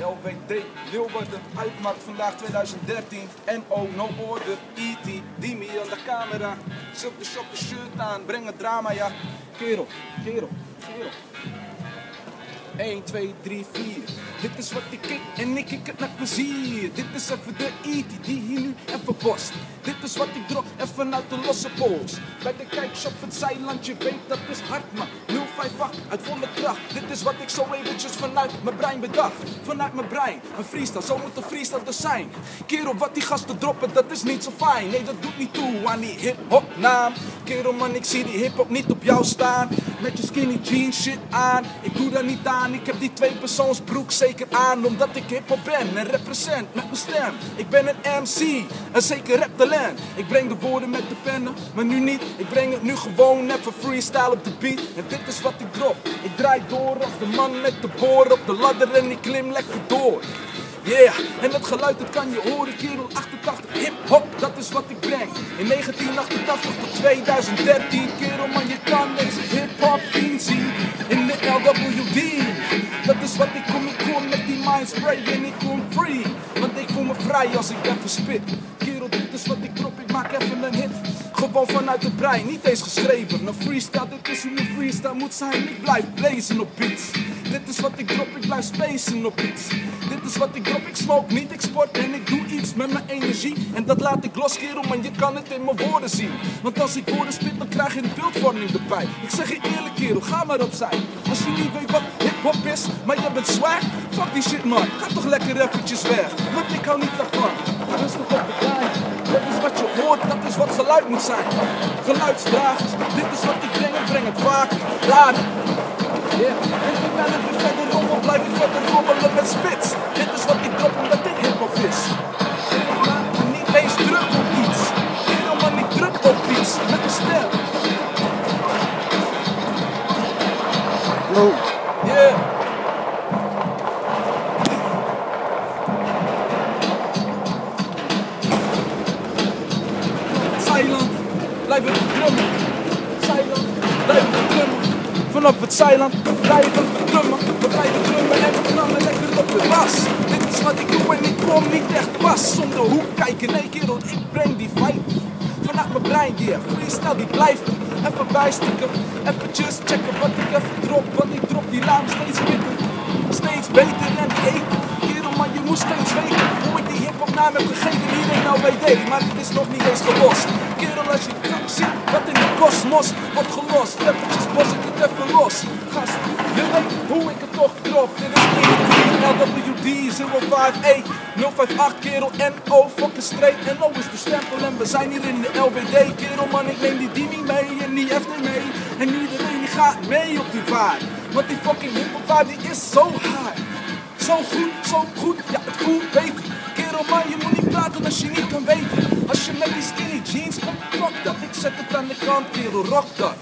LWD, Leeuwarden, uitmaakt vandaag 2013. NO, no order, E.T., Dimi aan de camera. Zulke shoppen shirt aan, breng het drama, ja. Kerel. 1, 2, 3, 4. Dit is wat ik kik en ik kik het met plezier. Dit is even de E.T. die hier nu even bost. Dit is wat ik drop even uit de losse pols. Bij de kijkshop het Zeiland, je weet dat is hard man. 058 uit volle kracht. Dit is wat ik zo eventjes vanuit mijn brein bedacht. Vanuit mijn brein, een freestyle, zo moet een freestyle dus zijn. Kerel, wat die gasten droppen, dat is niet zo fijn. Nee, dat doet niet toe aan die hip-hop naam. Kerel man, ik zie die hip-hop niet op jou staan. Met je skinny jeans shit aan, ik doe daar niet aan. Ik heb die tweepersoonsbroek zeker aan, omdat ik hip-hop ben en represent met mijn stem. Ik ben een MC, een zeker raptalent. Ik breng de woorden met de pennen, maar nu niet. Ik breng het nu gewoon even freestyle op de beat. En dit is wat ik drop. Ik draai door als de man met de boor op de ladder en ik klim lekker door. Yeah, en dat geluid dat kan je horen, kerel 88, hip-hop, dat is wat ik breng. In 1988 tot 2013, kerel man, je kan deze hip-hop zien in de LWD. Dat is wat ik kom met die mindspray en ik kom free. Want ik voel me vrij als ik even spit. Kerel, dit is wat ik drop, ik maak even een hit. Gewoon vanuit de brein, niet eens geschreven. Een freestyle, dit is hoe een freestyle moet zijn. Ik blijf blazen op beats. Dit is wat ik drop, ik blijf spacen op iets. Dit is wat ik drop, ik smoke niet, ik sport en ik doe iets met mijn energie. En dat laat ik los, kerel, man, je kan het in mijn woorden zien. Want als ik woorden spit, dan krijg je een beeldvorming erbij. Ik zeg je eerlijk, kerel, ga maar opzij. Als je niet weet wat hip-hop is, maar je bent swag, fuck die shit, man. Ga toch lekker eventjes weg, want ik hou niet daarvan. Rustig op de trein, dat is wat je hoort, dat is wat geluid moet zijn. Geluidsdragers, dit is wat ik breng het vaak, later. Yeah. En terwijl ik weer verder rommel, blijf ik verder rommelen met spits. Dit is wat ik drop omdat dit hip-hop is. Maar niet eens druk op iets. Helemaal niet druk op iets. Met mijn stem. Yo. Yeah. Zeiland, blijven we drummen. Zeiland, blijven we drummen. Vanaf het Zeiland blijven we drummen. We blijven drummen en we knallen lekker op de bas. Dit is wat ik doe en ik kom niet echt pas. Zonder hoek kijken, nee kerel, ik breng die vibe. Vanuit mijn brein, yeah, freestyle die blijft. Even bijstikken, eventjes checken wat ik even drop. Want ik drop die naam steeds beter. Steeds beter en beter. Kerel man, je moet steeds weten hoe ik die hiphop naam heb gegeven. Iedereen nou weet, maar het is nog niet eens gelost. Kerel, als je krak ziet wat in de kosmos wordt gelost. Eventjes bos ik het even los. Gast, je weet hoe ik het toch drop. Dit is LWD 058 058 kerel NO fucking straight. NO is de stempel en we zijn hier in de LWD. Kerel man, ik neem die Dimi mee en die FD mee. En iedereen die gaat mee op die vibe. Want die fucking hiphop vibe die is zo high. Zo goed, ja het voelt beter. Kerel man, je moet niet praten als je niet kan weten. Als je met die skinny jeans komt, rock dat. Ik zet het aan de kant, kerel, rock dat.